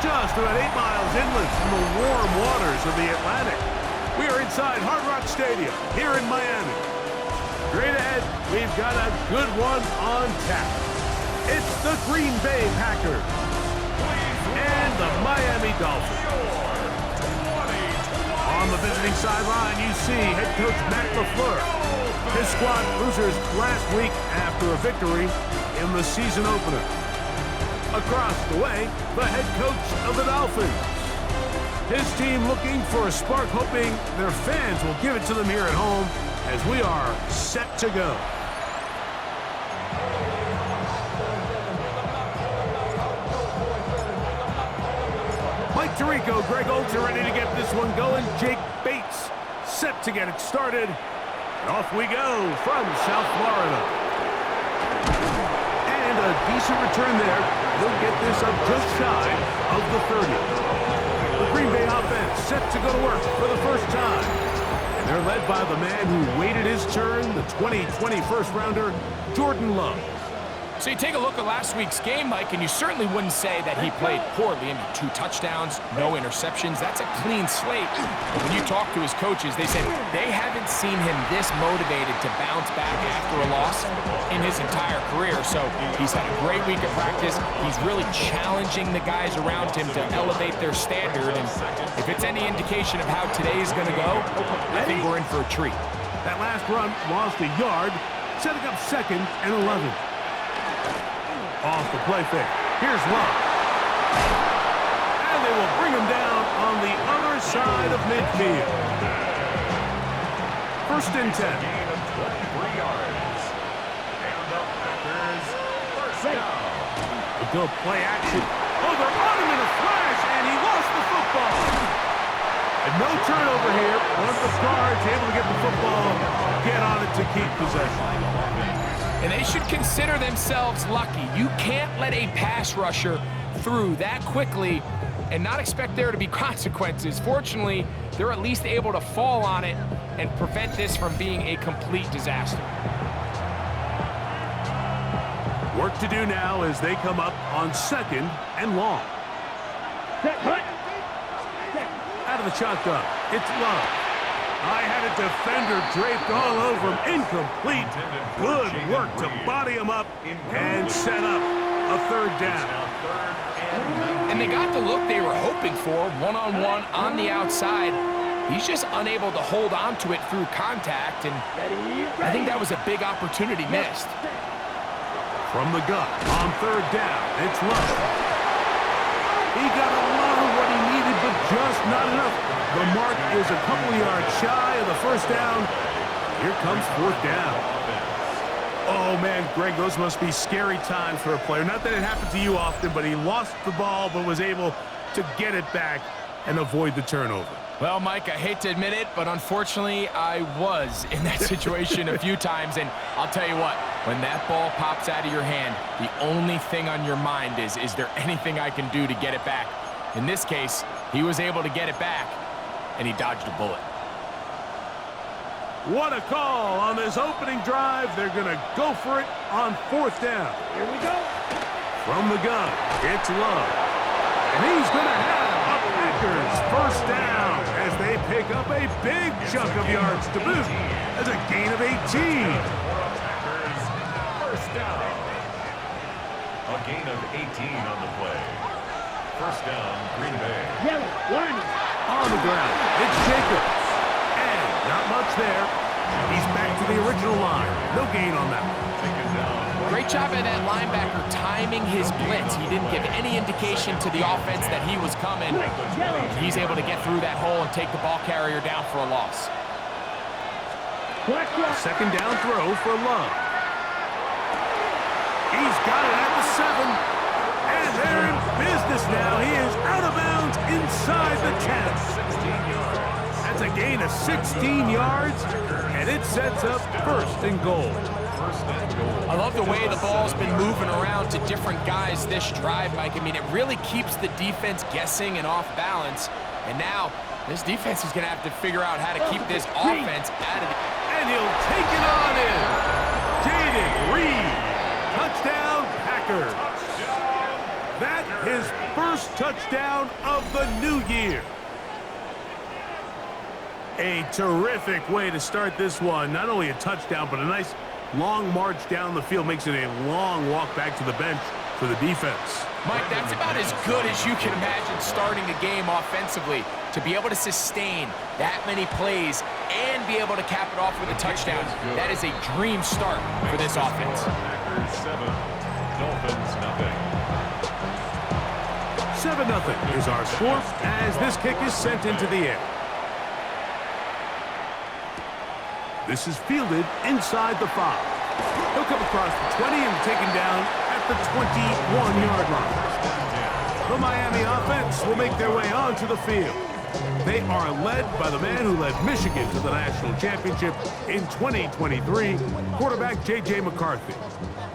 just about 8 miles inland from the warm waters of the Atlantic. We are inside Hard Rock Stadium here in Miami. Straight ahead, we've got a good one on tap. It's the Green Bay Packers and the Miami Dolphins. On the visiting sideline, you see head coach Matt LaFleur. His squad losers last week after a victory in the season opener. Across the way, the head coach of the Dolphins. His team looking for a spark, hoping their fans will give it to them here at home as we are set to go. Mike Tirico, Greg Olds are ready to get this one going. Jake Bates set to get it started. And off we go from South Florida. And a decent return there. He'll get this up just shy of the 30. The Green Bay offense set to go to work for the first time. And they're led by the man who waited his turn, the 2020 first-rounder, Jordan Love. So you take a look at last week's game, Mike, and you certainly wouldn't say that he played poorly. I mean, 2 touchdowns, no interceptions. That's a clean slate. But when you talk to his coaches, they said they haven't seen him this motivated to bounce back after a loss in his entire career. So he's had a great week of practice. He's really challenging the guys around him to elevate their standard. And if it's any indication of how today is going to go, I think we're in for a treat. That last run lost a yard, setting up 2nd and 11. Off the play fake. Here's Love. And they will bring him down on the other side of midfield. 1st and 10. A good play action. Oh, they're on him in a flash, and he lost the football. And no turnover here. One of the guards able to get the football, get on it to keep possession. And they should consider themselves lucky. You can't let a pass rusher through that quickly and not expect there to be consequences. Fortunately, they're at least able to fall on it and prevent this from being a complete disaster. Work to do now as they come up on 2nd and long. Out of the shotgun, it's Love. I had a defender draped all over him. Incomplete. Good work to body him up and set up a 3rd down. And they got the look they were hoping for, one-on-one on the outside. He's just unable to hold on to it through contact, and I think that was a big opportunity missed. From the gun on 3rd down, it's Love. He got a lot of what he needed, but just not enough. The mark is a couple of yards shy of the 1st down. Here comes 4th down. Oh, man, Greg, those must be scary times for a player. Not that it happened to you often, but he lost the ball but was able to get it back and avoid the turnover. Well, Mike, I hate to admit it, but unfortunately, I was in that situation a few times. And I'll tell you what, when that ball pops out of your hand, the only thing on your mind is there anything I can do to get it back? In this case, he was able to get it back, and he dodged a bullet. What a call on this opening drive. They're going to go for it on 4th down. Here we go. From the gun, it's Love. And he's going to have a Packers 1st down as they pick up a big chunk of yards to boot as a gain of 18. Packers 1st down. A gain of 18 on the play. 1st down, Green Bay. Yellow, line. On the ground, it's Jacobs. And not much there. He's back to the original line. No gain on that one. Great job by that linebacker timing his blitz. He didn't give any indication to the offense that he was coming. He's able to get through that hole and take the ball carrier down for a loss. 2nd down throw for Love. He's got it at the 7. And they're in business now. He is out of bounds inside the 10. That's a gain of 16 yards, and it sets up 1st and goal. I love the way the ball's been moving around to different guys this drive, Mike. I mean, it really keeps the defense guessing and off balance. And now, this defense is going to have to figure out how to keep this offense out of it. And he'll take it on in. Jaden Reed. Touchdown, Packers. that his first touchdown of the new year. A terrific way to start this one. Not only a touchdown, but a nice long march down the field. Makes it a long walk back to the bench for the defense. Mike, that's about as good as you can imagine starting a game offensively. To be able to sustain that many plays and be able to cap it off with a touchdown, that is a dream start for this offense. Packers 7, Dolphins nothing. 7-0 is our score as this kick is sent into the air. This is fielded inside the 5. He'll come across the 20 and taken down at the 21-yard line. The Miami offense will make their way onto the field. They are led by the man who led Michigan to the national championship in 2023, quarterback J.J. McCarthy.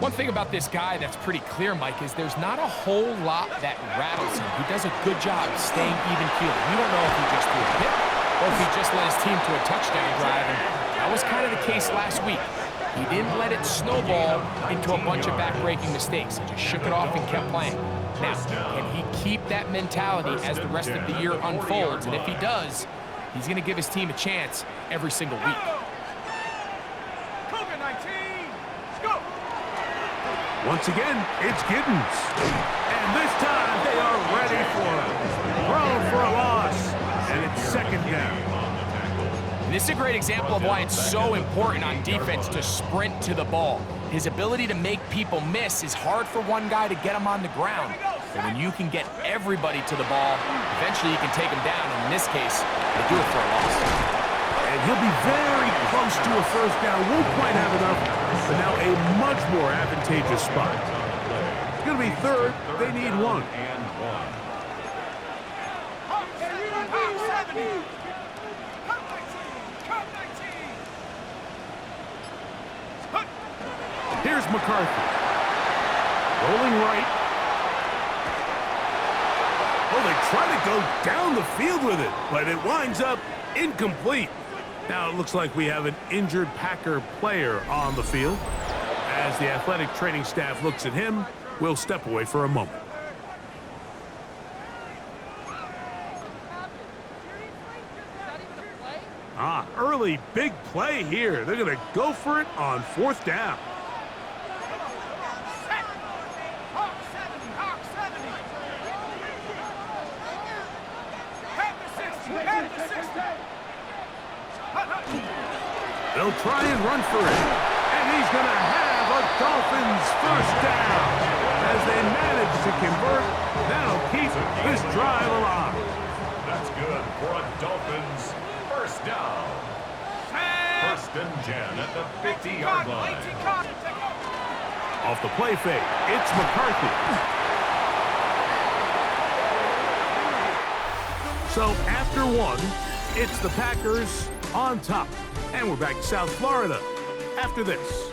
One thing about this guy that's pretty clear, Mike, is there's not a whole lot that rattles him. He does a good job staying even-keeled. We don't know if he just threw a pick or if he just led his team to a touchdown drive. And that was kind of the case last week. He didn't let it snowball into a bunch of back-breaking mistakes. He just shook it off and kept playing. Now, can he keep that mentality as the rest of the year unfolds? And if he does, he's going to give his team a chance every single week. Once again, it's Giddens. And this time, they are ready for him. Thrown for a loss. And it's second down. And this is a great example of why it's so important on defense to sprint to the ball. His ability to make people miss is hard for one guy to get him on the ground. But when you can get everybody to the ball, eventually you can take him down. And in this case, they do it for a loss. And he'll be very close to a first down. Won't quite have enough, but now a much more advantageous spot. It's going to be third. They need one. Here's McCarthy. Rolling right. Oh, they try to go down the field with it, but it winds up incomplete. Now it looks like we have an injured Packer player on the field. As the athletic training staff looks at him, we'll step away for a moment. Early big play here. They're going to go for it on fourth down. They'll try and run for it. And he's going to have a Dolphins first down. As they manage to convert, that'll keep this drive alive. That's good for a Dolphins first down. First and 10 at the 50-yard line. Off the play fake, it's McCarthy. So after one, it's the Packers on top. And we're back to South Florida after this.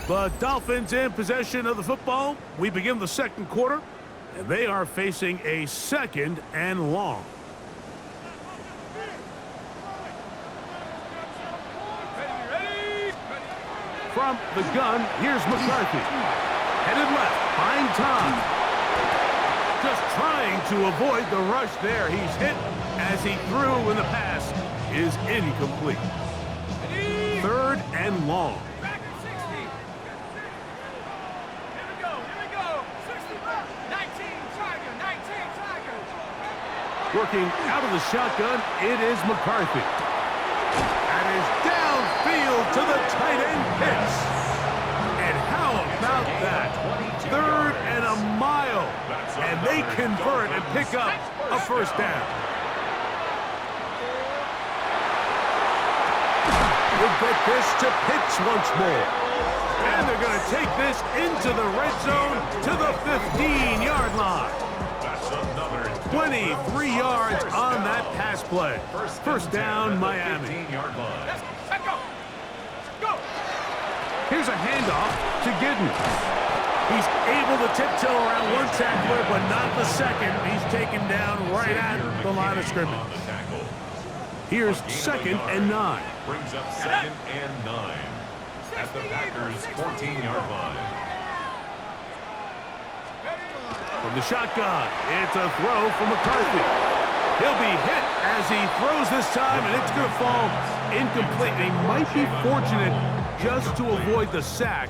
The Dolphins in possession of the football. We begin the second quarter, and they are facing a second and long. From the gun, here's McCarthy. Headed left, find Tom. Just trying to avoid the rush there. He's hit as he threw when the pass is incomplete. Third and long. Working out of the shotgun, it is McCarthy. And is downfield to the tight end pitch. And how about that? Third and a mile. And they convert and pick up a first down. We'll get this to pitch once more. And they're going to take this into the red zone to the 15-yard line. 23 yards on that pass play. First down, Miami. Here's a handoff to Giddens. He's able to tiptoe around one tackler, but not the second. He's taken down right at the line of scrimmage. Here's 2nd and 9. Brings up 2nd and 9 at the Packers' 14-yard line. From the shotgun, it's a throw from McCarthy. He'll be hit as he throws this time, and it's going to fall incomplete. He might be fortunate just to avoid the sack,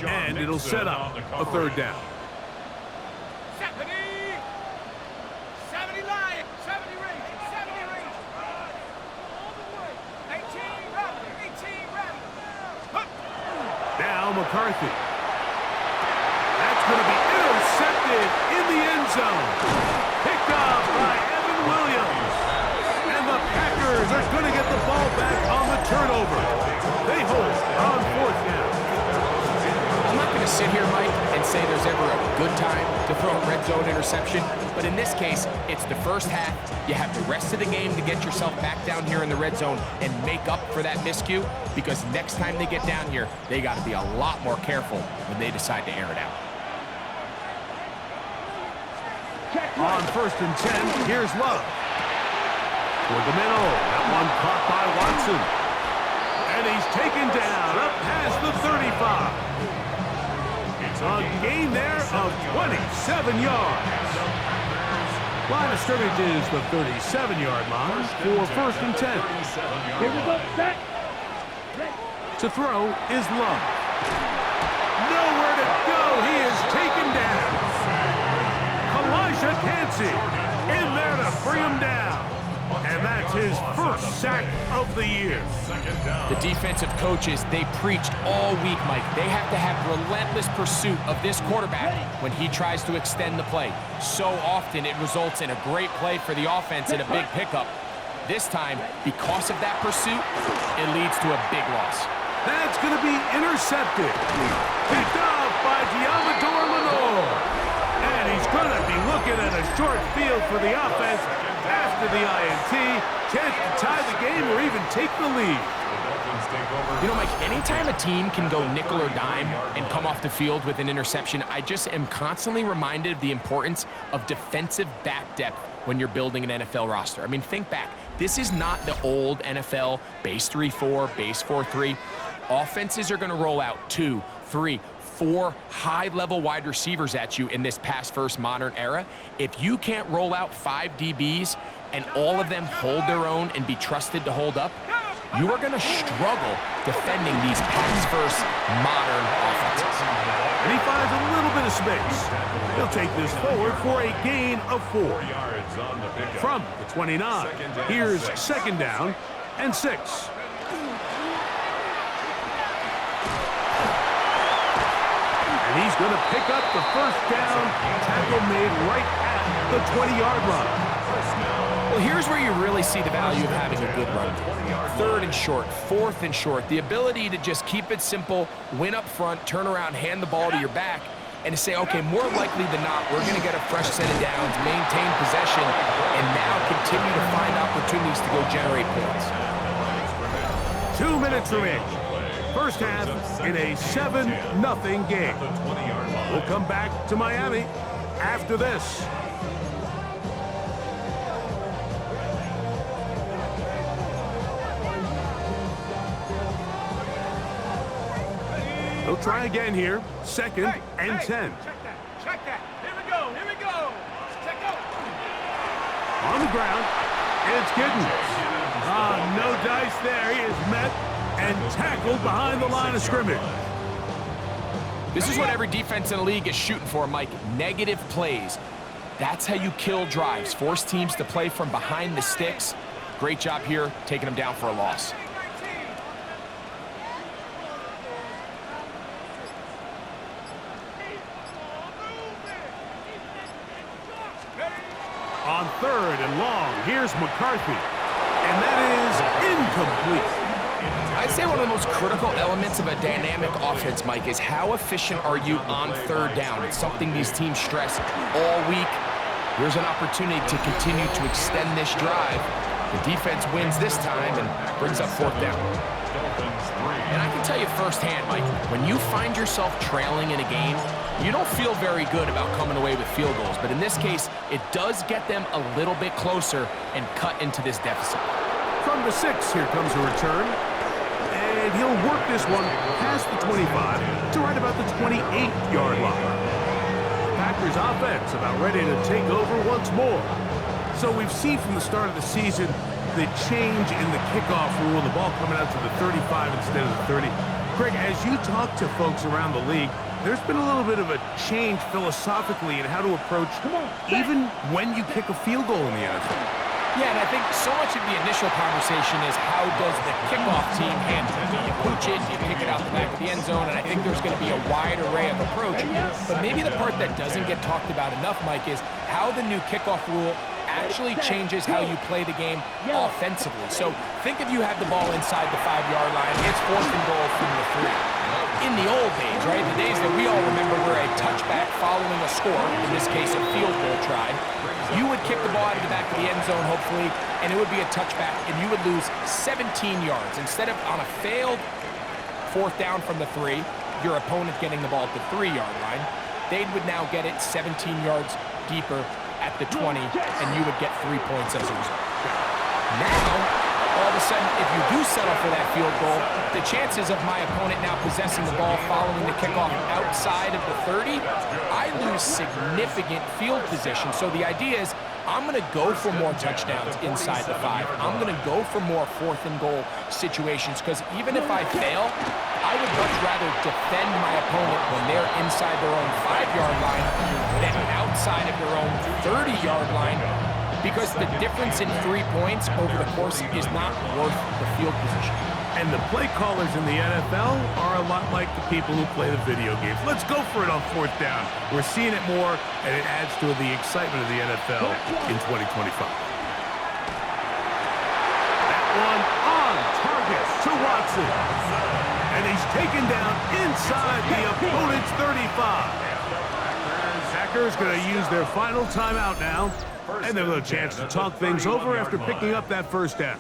and it'll set up a 3rd down. 70 line, 70 range, 70 range. 18 round, 18 round. Now McCarthy. That's going to be intercepted in the end zone. Picked off by Evan Williams. And the Packers are going to get the ball back on the turnover. They hold on 4th down. I'm not going to sit here, Mike, and say there's ever a good time to throw a red zone interception, but in this case, it's the first half. You have the rest of the game to get yourself back down here in the red zone and make up for that miscue, because next time they get down here, they got to be a lot more careful when they decide to air it out. On 1st and 10, here's Love. Toward the middle, that one caught by Watson. And he's taken down up past the 35. A gain there of 27 yards. Line of scrimmage is the 37-yard line for 1st and 10. Here we go, set. To throw is Love. Nowhere to go. He is taken down. Achane in there to bring him down. And that's his 1st sack of the year. The defensive coaches, they preached all week, Mike. They have to have relentless pursuit of this quarterback when he tries to extend the play. So often it results in a great play for the offense and a big pickup. This time, because of that pursuit, it leads to a big loss. That's going to be intercepted. Picked off by Diamador Lenore. And he's going to be looking at a short field for the offense after the INT. Chance to tie the game or even take the lead. You know, Mike, anytime a team can go nickel or dime and come off the field with an interception, I just am constantly reminded of the importance of defensive back depth when you're building an NFL roster. I mean, think back. This is not the old NFL base 3-4, base 4-3. Offenses are going to roll out 2, 3, 4 high-level wide receivers at you in this pass-first modern era. If you can't roll out 5 DBs and all of them hold their own and be trusted to hold up, you are going to struggle defending these pass-first modern offenses. And he finds a little bit of space. He'll take this forward for a gain of 4. From the 29, here's 2nd down and 6. And he's going to pick up the 1st down. Tackle made right at the 20-yard line. Well, here's where you really see the value of having a good run. 3rd and short, 4th and short. The ability to just keep it simple, win up front, turn around, hand the ball to your back, and to say, okay, more likely than not, we're going to get a fresh set of downs, maintain possession, and now continue to find opportunities to go generate points. 2 minutes remaining. First half in a 7-0 game. We'll come back to Miami after this. They'll try again here. 2nd and 10. Check that. Here we go, here we go. Check out. On the ground, it's Giddens. No dice there. He is met and tackled behind the line of scrimmage. This is what every defense in the league is shooting for, Mike. Negative plays. That's how you kill drives. Force teams to play from behind the sticks. Great job here, taking them down for a loss. On 3rd and long, here's McCarthy. And that is incomplete. I'd say one of the most critical elements of a dynamic offense, Mike, is how efficient are you on 3rd down? It's something these teams stress all week. Here's an opportunity to continue to extend this drive. The defense wins this time and brings up 4th down. And I can tell you firsthand, Mike, when you find yourself trailing in a game, You don't feel very good about coming away with field goals, but in this case, it does get them a little bit closer and cut into this deficit. From the 6, here comes a return. And he'll work this one past the 25 to right about the 28-yard line. Packers offense about ready to take over once more. So we've seen from the start of the season the change in the kickoff rule, the ball coming out to the 35 instead of the 30. Craig, as you talk to folks around the league, there's been a little bit of a change philosophically in how to approach even when you kick a field goal in the NFL. Yeah, and I think so much of the initial conversation is how does the kickoff team handle it? Do you pooch it? Do you kick it out the back of the end zone? And I think there's going to be a wide array of approach. But maybe the part that doesn't get talked about enough, Mike, is how the new kickoff rule actually changes how you play the game offensively. So think if you have the ball inside the 5-yard line, it's 4th and goal from the 3. In the old days, right, the days that we all remember were a touchback following a score, in this case a field goal try, you would kick the ball out of the back of the end zone, hopefully, and it would be a touchback, and you would lose 17 yards. Instead of on a failed 4th down from the 3, your opponent getting the ball at the 3-yard line, they would now get it 17 yards deeper at the 20, and you would get 3 points as a result. Now, all of a sudden, if you do settle for that field goal, the chances of my opponent now possessing the ball following the kickoff outside of the 30, I lose significant field position. So the idea is, I'm going to go for more touchdowns inside the 5. I'm going to go for more 4th and goal situations, because even if I fail, I would much rather defend my opponent when they're inside their own 5-yard line than outside of their own 30-yard line, because the difference in 3 points over the course is not worth the field position. And the play callers in the NFL are a lot like the people who play the video games. Let's go for it on 4th down. We're seeing it more, and it adds to the excitement of the NFL in 2025. That one on target to Watson. And he's taken down inside the opponent's 35. Packers going to use their final timeout now. And they've got a chance to talk things over after picking up that 1st down.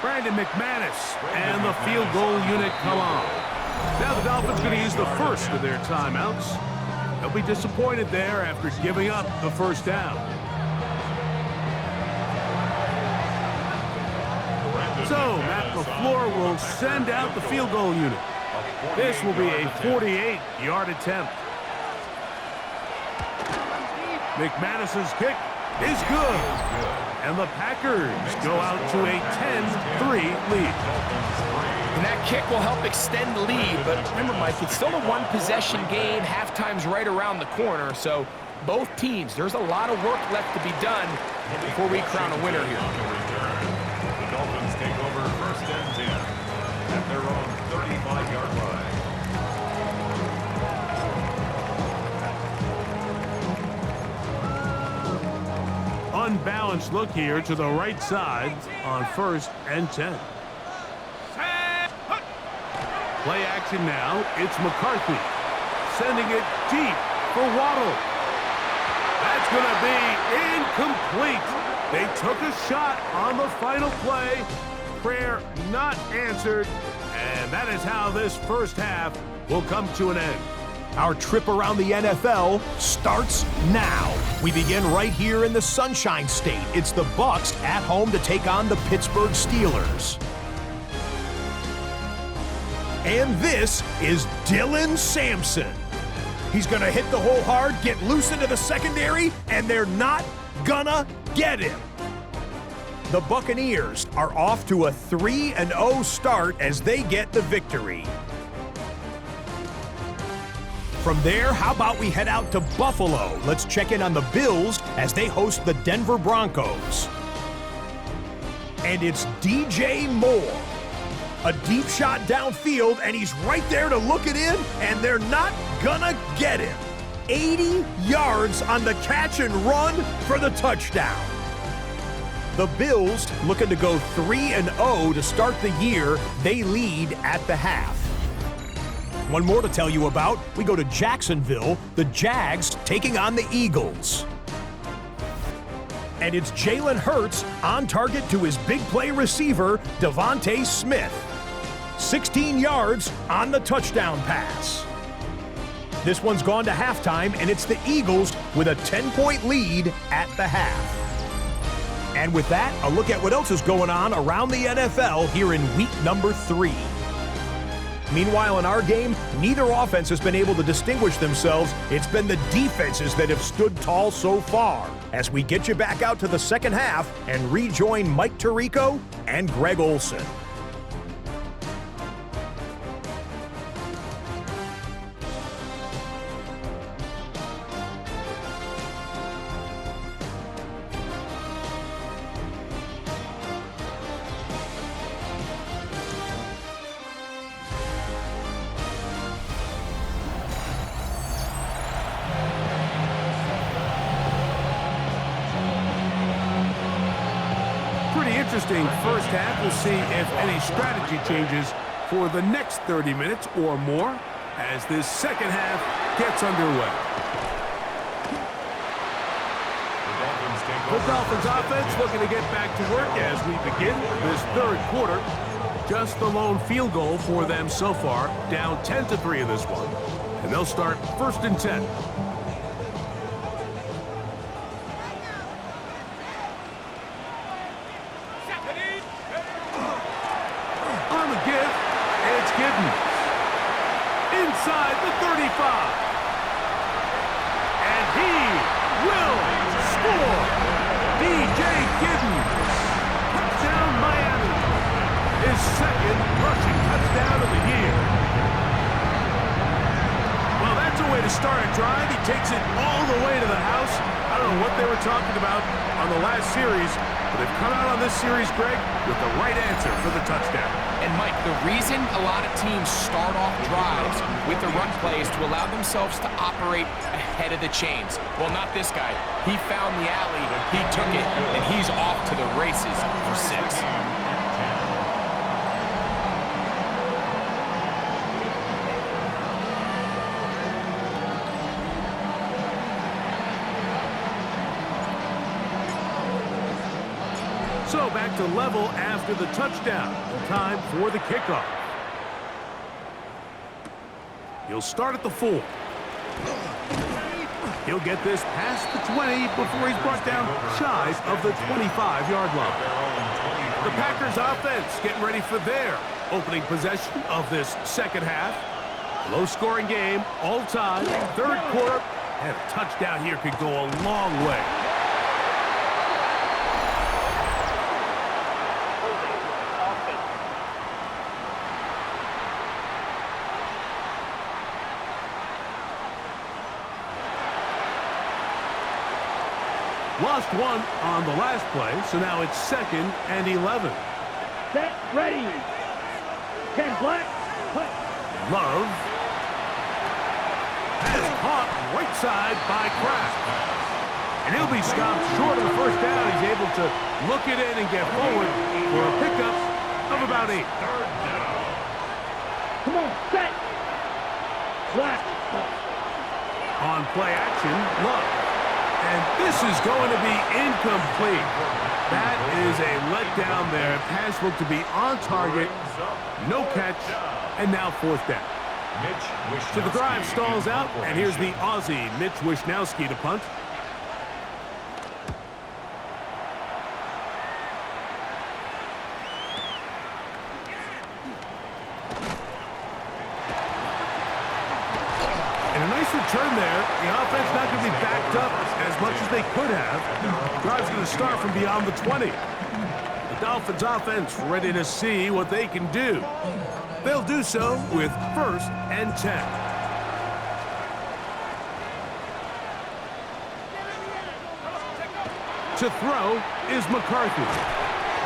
Brandon McManus and the field goal unit come on. Now the Dolphins going to use the first of their timeouts. They'll be disappointed there after giving up the 1st down. So Matt LaFleur will send out the field goal unit. This will be a 48-yard attempt. McManus's kick is good. And the Packers go out to a 10-3 lead. And that kick will help extend the lead, but remember, Mike, it's still a one-possession game. Halftime's right around the corner, so both teams, there's a lot of work left to be done before we crown a winner here. The Dolphins take over 1st and 10 at their own 35-yard line. Unbalanced look here to the right side on 1st and 10. Play action now. It's McCarthy sending it deep for Waddle. That's going to be incomplete. They took a shot on the final play. Prayer not answered. And that is how this 1st half will come to an end. Our trip around the NFL starts now. We begin right here in the Sunshine State. It's the Bucs at home to take on the Pittsburgh Steelers. And this is Dylan Sampson. He's going to hit the hole hard, get loose into the secondary, and they're not gonna get him. The Buccaneers are off to a 3-0 start as they get the victory. From there, how about we head out to Buffalo? Let's check in on the Bills as they host the Denver Broncos. And it's DJ Moore. A deep shot downfield, and he's right there to look it in, and they're not gonna get him. 80 yards on the catch and run for the touchdown. The Bills looking to go 3-0 to start the year. They lead at the half. One more to tell you about. We go to Jacksonville, the Jags taking on the Eagles. And it's Jalen Hurts on target to his big play receiver, Devontae Smith. 16 yards on the touchdown pass. This one's gone to halftime, and it's the Eagles with a 10-point lead at the half. And with that, a look at what else is going on around the NFL here in week number 3. Meanwhile, in our game, neither offense has been able to distinguish themselves. It's been the defenses that have stood tall so far. As we get you back out to the second half and rejoin Mike Tirico and Greg Olson. Interesting first half. We'll see if any strategy changes for the next 30 minutes or more as this second half gets underway. The Dolphins offense looking to get back to work as we begin this third quarter. Just the lone field goal for them so far, down 10-3 in this one. And they'll start 1st and 10. Inside the 35. And he will score. DJ Giddens. Touchdown Miami. His second rushing touchdown of the year. Well, that's a way to start a drive. He takes it all the way to the house. I don't know what they were talking about on the last series, but they've come out on this series, Greg, with the right answer for the touchdown. And Mike, the reason a lot of teams start off drives with the run play is to allow themselves to operate ahead of the chains. Well, not this guy. He found the alley, he took it, and he's off to the races for 6. So back to level after the touchdown. Time for the kickoff. He'll start at the 4. He'll get this past the 20 before he's brought down shy of the 25-yard line. The Packers offense getting ready for their opening possession of this second half. Low-scoring game, all time, third quarter, and a touchdown here could go a long way. Lost one on the last play, so now it's 2nd and 11. Set, ready. 10 black, punt. Love is caught right side by Kraft. And he'll be stopped short of the first down. He's able to look it in and get forward for a pickup of about 8. Come on, set. Black. On play action, Love. And this is going to be incomplete. That is a letdown there. Pass looked to be on target. No catch. And now 4th down. So the drive stalls out. And here's the Aussie, Mitch Wishnowsky, to punt. And a nice return there. The offense not going to be backed up as much as they could have. Drive's going to start from beyond the 20. The Dolphins offense ready to see what they can do. They'll do so with 1st and 10. To throw is McCarthy.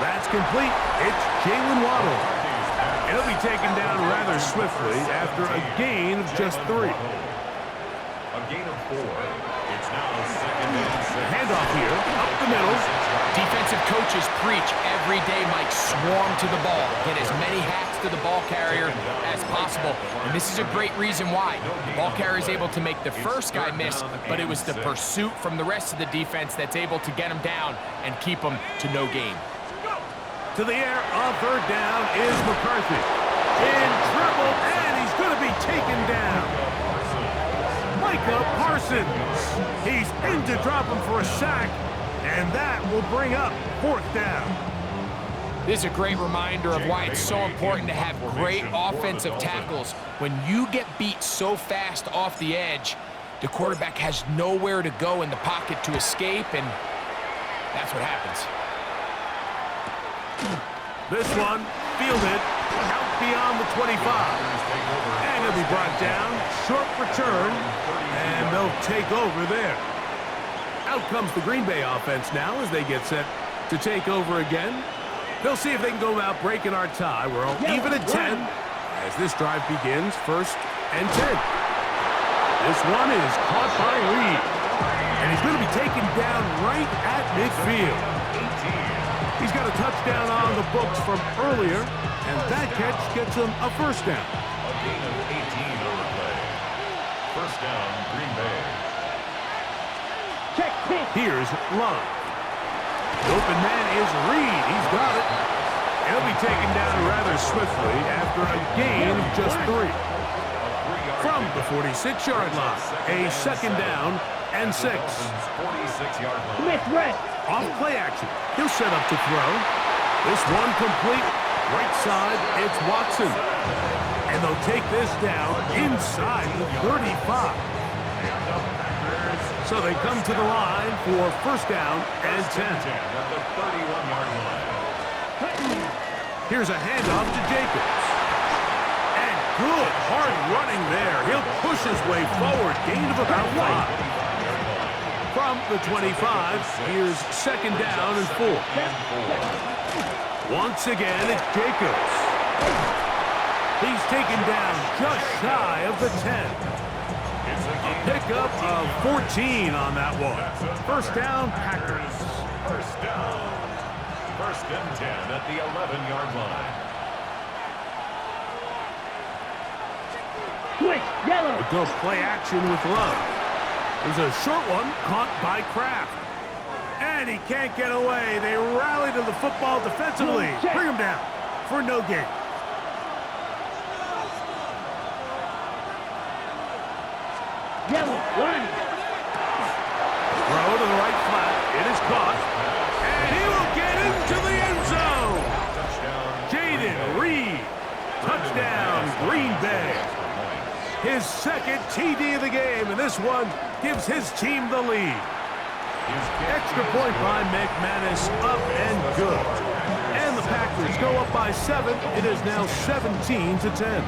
That's complete. It's Jalen Waddle. And he'll be taken down rather swiftly after a gain of just 3. A gain of 4. It's now 2nd and 6. Handoff here, up the middle. Defensive coaches preach every day, Mike, swarm to the ball. Get as many hacks to the ball carrier as possible. And this is a great reason why. The ball carrier is able to make the first guy miss, but it was the pursuit from the rest of the defense that's able to get him down and keep him to no gain. To the air on 3rd down is McCarthy. In trouble, and he's going to be taken down. Micah Parsons. He's in to drop him for a sack, and that will bring up 4th down. This is a great reminder of why it's so important to have great offensive tackles. When you get beat so fast off the edge, the quarterback has nowhere to go in the pocket to escape, and that's what happens. This one, fielded, out beyond the 25. And he'll be brought down, short return, and they'll take over there. Out comes the Green Bay offense now as they get set to take over again. They'll see if they can go about breaking our tie. We're all even at 10 as this drive begins, 1st and 10. This one is caught by Reed, and he's going to be taken down right at midfield. He's got a touchdown on the books from earlier, and that catch gets him a 1st down. A gain of 18 on the play. 1st down, Green Bay. Here's Love. The open man is Reed. He's got it. He'll be taken down rather swiftly after a gain of just 3. From the 46-yard line, a 2nd down and 6. 46-yard line. Off play action. He'll set up to throw. This one complete. Right side, it's Watson. And they'll take this down inside the 35. So they come to the line for 1st down and 10. At the 31-yard line. Here's a handoff to Jacobs. And good hard running there. He'll push his way forward. Gain of about 5. From the 25, here's 2nd down and 4. Once again, it's Jacobs. He's taken down just shy of the 10. A pickup of 14 on that one. 1st down, Packers. 1st down. 1st and 10 at the 11-yard line. A good play action with Love. There's a short one caught by Kraft. And he can't get away. They rally to the football defensively. Bring him down for no gain. Throw to the right flat. It is caught. And he will get into the end zone. Jaden Reed. Touchdown, Green Bay. His 2nd TD of the game, and this one gives his team the lead. Extra point by McManus, up and good. And the Packers go up by 7. It is now 17-10.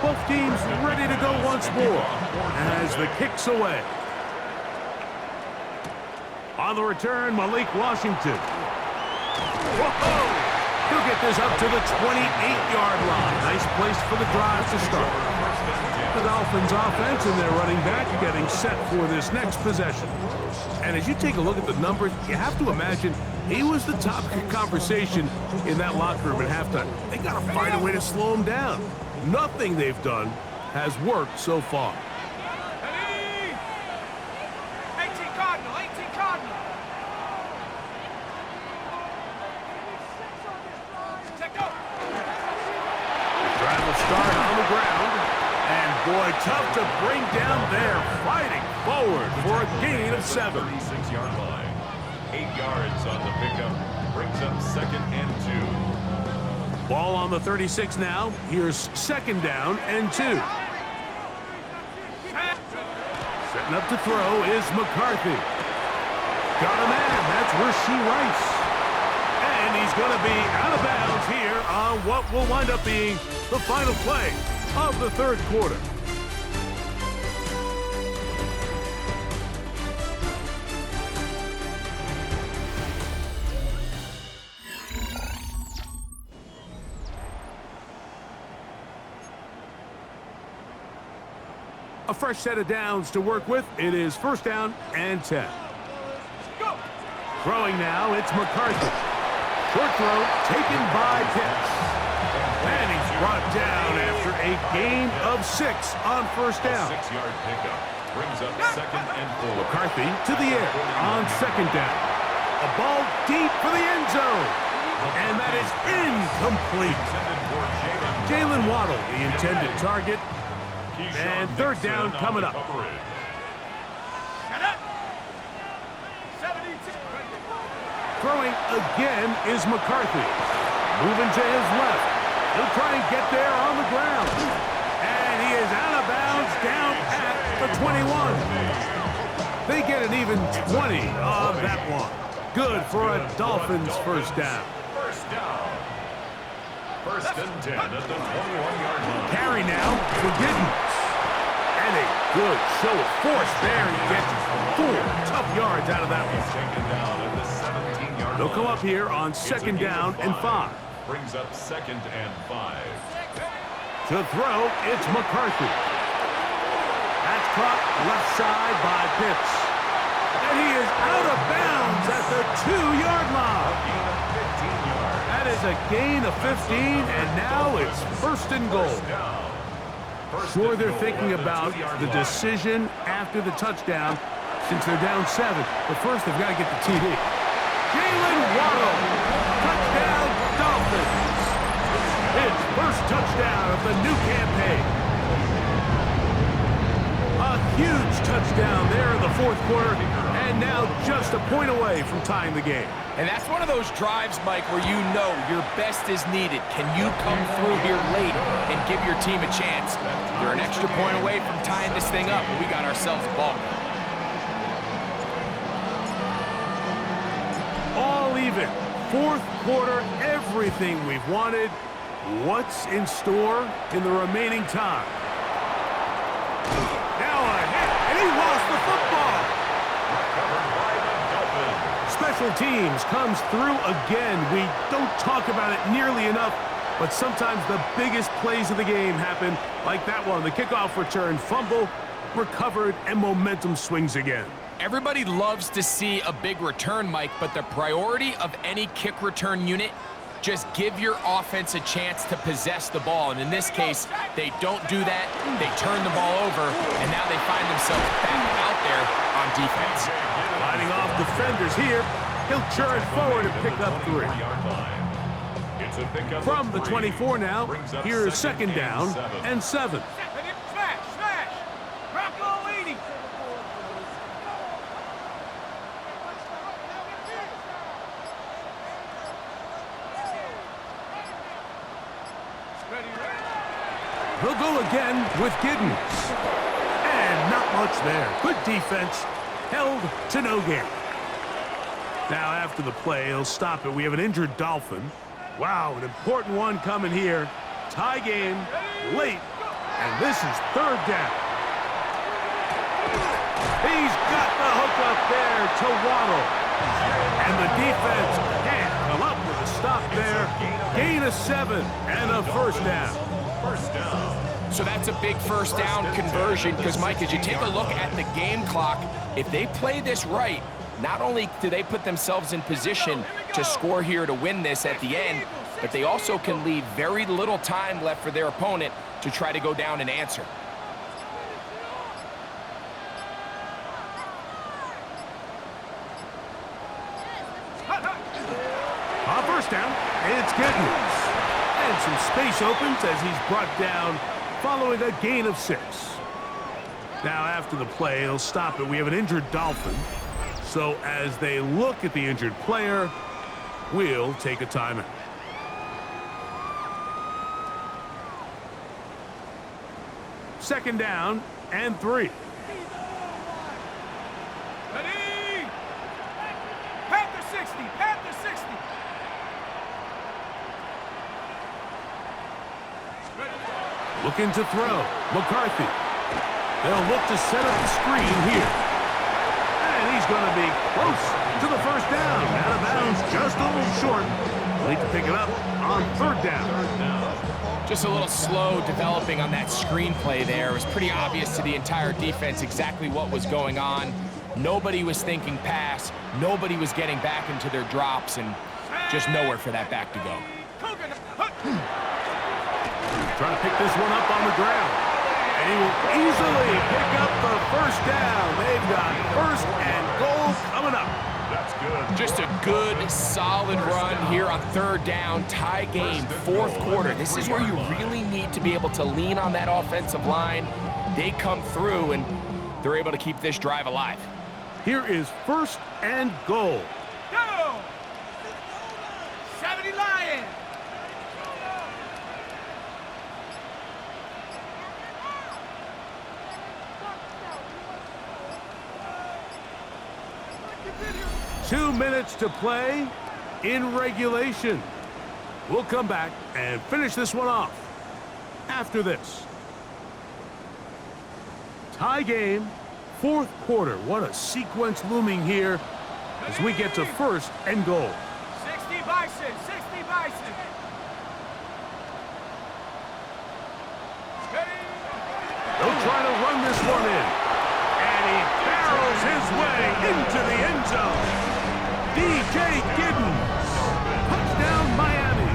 Both teams ready to go once more as the kick's away. On the return, Malik Washington. Whoa! He'll get this up to the 28-yard line. Nice place for the drive to start. The Dolphins offense and their running back getting set for this next possession. And as you take a look at the numbers, you have to imagine he was the topic of conversation in that locker room at halftime. They got to find a way to slow him down. Nothing they've done has worked so far. 18 Cardinal, 18 Cardinal. Check out. The drive will start on the ground. And boy, tough to bring down there. Fighting forward for a gain of 7. 36-yard line. 8 yards on the pickup. Brings up 2nd and 2. Ball on the 36 now. Here's 2nd down and 2. Setting up to throw is McCarthy. Got a man. That's Rasheed Rice. And he's going to be out of bounds here on what will wind up being the final play of the 3rd quarter. A fresh set of downs to work with. It is 1st down and 10. Go. Throwing now, it's McCarthy. Short throw taken by Pitts. And he's brought down after a gain of 6 on 1st down. 6-yard pickup. Brings up 2nd and 4. McCarthy to the air on 2nd down. A ball deep for the end zone. And that is incomplete. Jalen Waddle, the intended target. And third down coming up. Throwing again is McCarthy. Moving to his left. He'll try and get there on the ground. And he is out of bounds down at the 21. They get an even 20 on that one. Good for a Dolphins first down. First and 10 at the 21-yard line. Carry now for Giddens. And a good show of force there. He gets 4 tough yards out of that one. Taken down at the 17-yard line. They'll come up here on second down and 5. Brings up second and 5. To throw, it's McCarthy. That's caught left side by Pitts. And he is out of bounds at the 2-yard line. That is a gain of 15, and now it's first and goal. Sure, they're thinking about the decision after the touchdown since they're down 7. But first, they've got to get the TD. Jalen Waddle, touchdown Dolphins. His first touchdown of the new campaign. A huge touchdown there in the fourth quarter, and now just a point away from tying the game. And that's one of those drives, Mike, where you know your best is needed. Can you come through here late and give your team a chance? You're an extra point away from tying this thing up, and we got ourselves a ball. All even. Fourth quarter, everything we've wanted. What's in store in the remaining time? Now a hit, and he lost the football. Recovered by the Dolphins. Special teams comes through again. We don't talk about it nearly enough, but sometimes the biggest plays of the game happen like that one. The kickoff return, fumble, recovered, and momentum swings again. Everybody loves to see a big return, Mike, but the priority of any kick return unit, just give your offense a chance to possess the ball. And in this case, they don't do that. They turn the ball over, and now they find themselves back out there on defense. Fighting off defenders here. He'll churn forward and pick up 3. From the 24 now, here's second down and 7. Smash, smash. Bronco 80. He'll go again with Giddens. And not much there. Good defense. Held to no gain. Now after the play, he'll stop it. We have an injured Dolphin. Wow, an important one coming here. Tie game, late, and this is third down. He's got the hook up there to Waddle. And the defense can't come up with a stop there. Gain of 7 and a first down. So that's a big first down conversion because, Mike, as you take a look at the game clock, if they play this right, not only do they put themselves in position to score here to win this at the end, but they also can leave very little time left for their opponent to try to go down and answer. On first down, it's Giddens. And some space opens as he's brought down following a gain of 6. Now after the play, he'll stop it. We have an injured Dolphin. So as they look at the injured player, we'll take a timeout. Second down and 3. Ready? Panther 60, Panther 60. Looking to throw. McCarthy. They'll look to set up the screen here. And he's going to be close to the first down. Out of bounds, just a little short. Need to pick it up on third down. Just a little slow developing on that screenplay there. It was pretty obvious to the entire defense exactly what was going on. Nobody was thinking pass. Nobody was getting back into their drops, and just nowhere for that back to go. Trying to pick this one up on the ground. And he will easily pick up the first down. They've got first and goal coming up. That's Just a good, solid run here on third down, tie game, fourth quarter. This is where you really need to be able to lean on that offensive line. They come through, and they're able to keep this drive alive. Here is first and goal. Go! 70 Lions! Two minutes to play in regulation. We'll come back and finish this one off after this. Tie game, fourth quarter. What a sequence looming here as we get to first and goal. 60 Bison! 60 Bison! They'll try to run this one in. And he barrels his way into the end zone. DJ Giddens. Touchdown, Miami.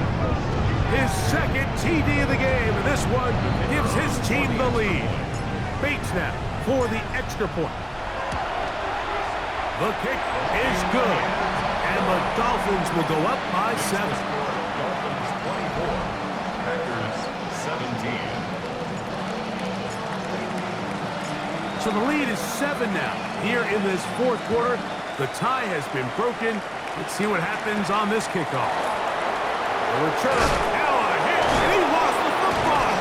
His second TD of the game, and this one gives his team the lead. Bates now for the extra point. The kick is good, and the Dolphins will go up by 7. Dolphins 24, Packers 17. So the lead is 7 now. Here in this fourth quarter, the tie has been broken. Let's see what happens on this kickoff. The return, now a hit, and he lost the football.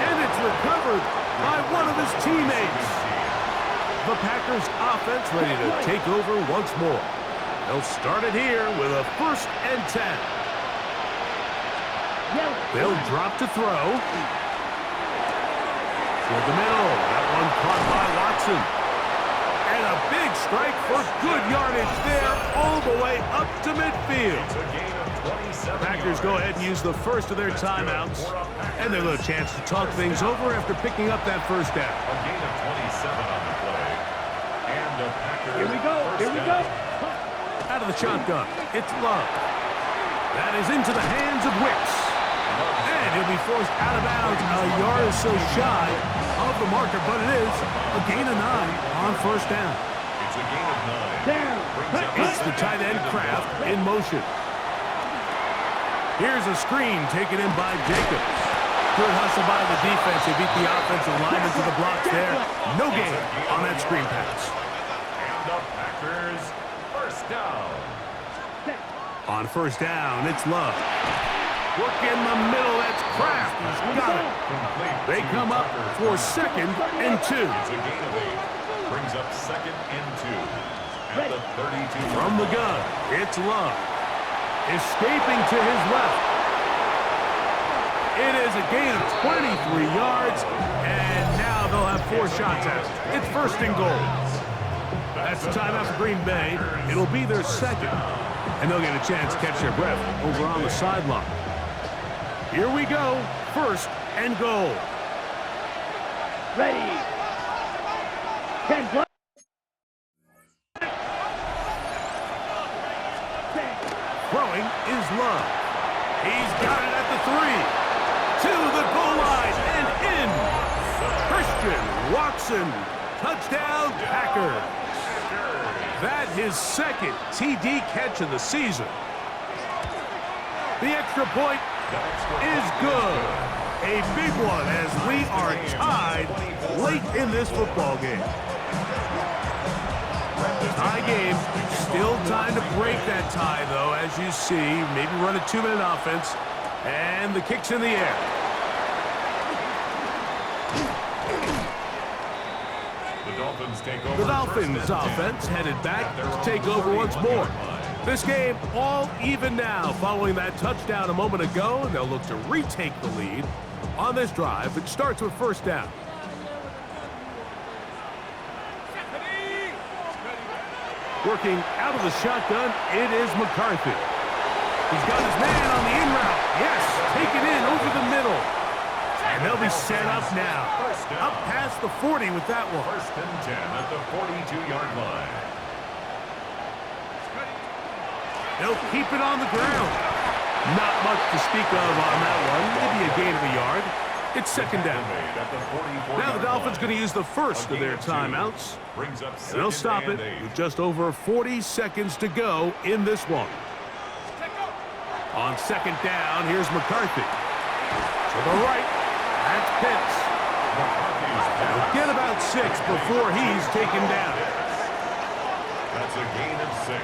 And it's recovered by one of his teammates. The Packers offense ready to take over once more. They'll start it here with a first and 10. They'll drop to throw. Toward the middle, that one caught by Watson. And a big strike for good yardage there all the way up to midfield. It's a gain of 27 Packers go ahead and use the first of their timeouts. And they'll have a chance to talk things over after picking up that first down. A gain of 27 on the play. And a Packer Here we go! Here we go! Out of the shotgun, it's Love. That is into the hands of Wicks. And he'll be forced out of bounds a yard or so shy of the marker, but it is a gain of 9 on first down. It's a gain of 9. It's the tight end Kraft in motion. Here's a screen taken in by Jacobs. Good hustle by the defense. They beat the offensive lineman to the blocks there. No gain on that screen pass. And the Packers first down. On first down, it's Love. Work in the middle, that's Kraft. He's got it. Complete They to come up Tucker. for second and 2. It's a gain of 8. Brings up second and 2. At the 32. From the gun, it's Love. Escaping to his left. It is a gain of 23 yards, and now they'll have 4 shots at it. It's first and goal. That's the timeout for Green Bay. It'll be their second, and they'll get a chance to catch their breath over on the sideline. Here we go, first and goal. Ready! 10 play! Throwing is Love. He's got it at the 3. To the goal line and in. Christian Watson. Touchdown, Packers. That his second TD catch of the season. The extra point is good. A big one as we are tied late in this football game. Tie game. Still time to break that tie, though, as you see. Maybe run a 2-minute offense. And the kick's in the air. The Dolphins take over. The Dolphins offense headed back to take over once more. This game all even now following that touchdown a moment ago, and they'll look to retake the lead on this drive, which starts with first down. Working out of the shotgun, it is McCarthy. He's got his man on the in route. Yes, taken in over the middle. And they'll be set up now. Up past the 40 with that one. First and 10 at the 42-yard line. They'll keep it on the ground. Not much to speak of on that one. Maybe a gain of a yard. It's second down. Now the Dolphins going to use the first of their timeouts. And they'll stop it with just over 40 seconds to go in this one. On second down, here's McCarthy. To the right, that's Pitts. He'll get about 6 before he's taken down. That's a gain of 6.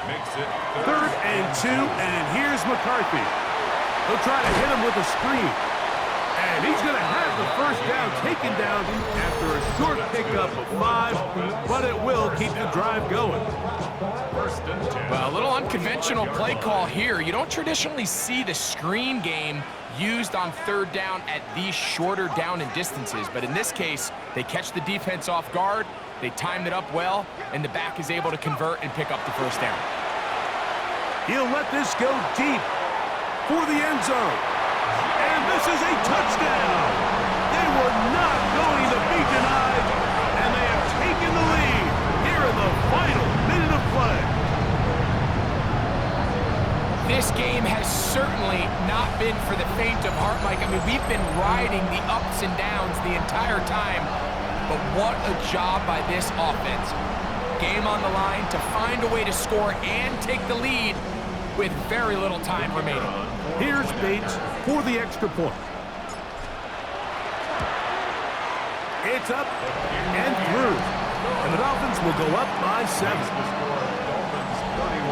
Makes it Third and 2, and here's McCarthy. He'll try to hit him with a screen. And he's going to have the first down taken down after a short pickup of 5, but it will keep the drive going. First and 10. Well, a little unconventional play call here. You don't traditionally see the screen game used on third down at these shorter down and distances, but in this case, they catch the defense off guard, they timed it up well, and the back is able to convert and pick up the first down. He'll let this go deep for the end zone. And this is a touchdown. They were not going to be denied, and they have taken the lead here in the final minute of play. This game has certainly not been for the faint of heart, Mike. I mean, we've been riding the ups and downs the entire time, but what a job by this offense. Game on the line to find a way to score and take the lead with very little time remaining. Here's Bates for the extra point. It's up and through. And the Dolphins will go up by 7. Dolphins 31,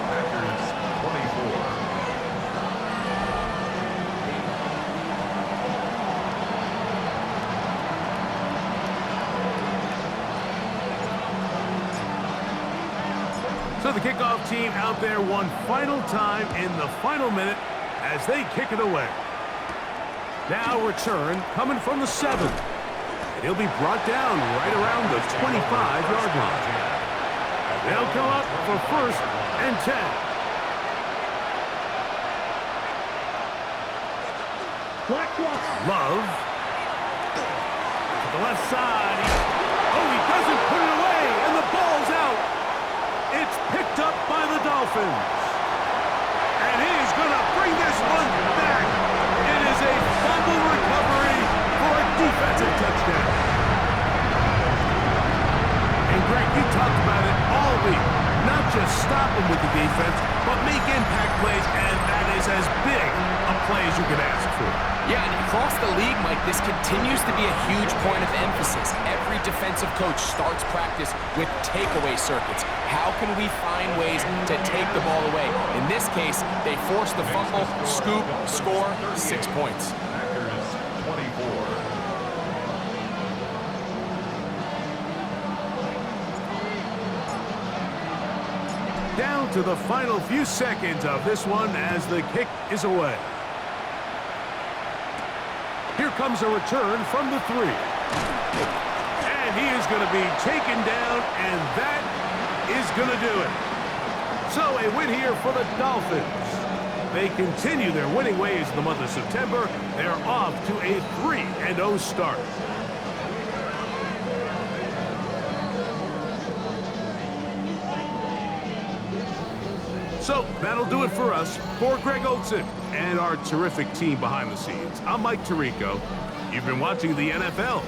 Packers 24. So the kickoff team out there one final time in the final minute as they kick it away. Now return coming from the 7. And he'll be brought down right around the 25-yard line. They'll come up for first and 10. Love. To the left side. He doesn't put it away, and the ball's out. It's picked up by the Dolphins. And he's going to bring this one back. It is a fumble recovery for a defensive touchdown. And Greg, you talked about it all week. Not just stop him with the defense, but make impact plays, and that is as big a play as you can ask for. Yeah, and across the league, Mike, this continues to be a huge point of emphasis. Every defensive coach starts practice with takeaway circuits. How can we find ways to take the ball away? In this case, they force the fumble, scoop, score, 6 points. Packers 24. Down to the final few seconds of this one as the kick is away. Here comes a return from the 3. And he is going to be taken down, and that is going to do it. So a win here for the Dolphins. They continue their winning ways in the month of September. They're off to a 3-0 start. So that'll do it for us. For Greg Olson and our terrific team behind the scenes, I'm Mike Tirico. You've been watching the NFL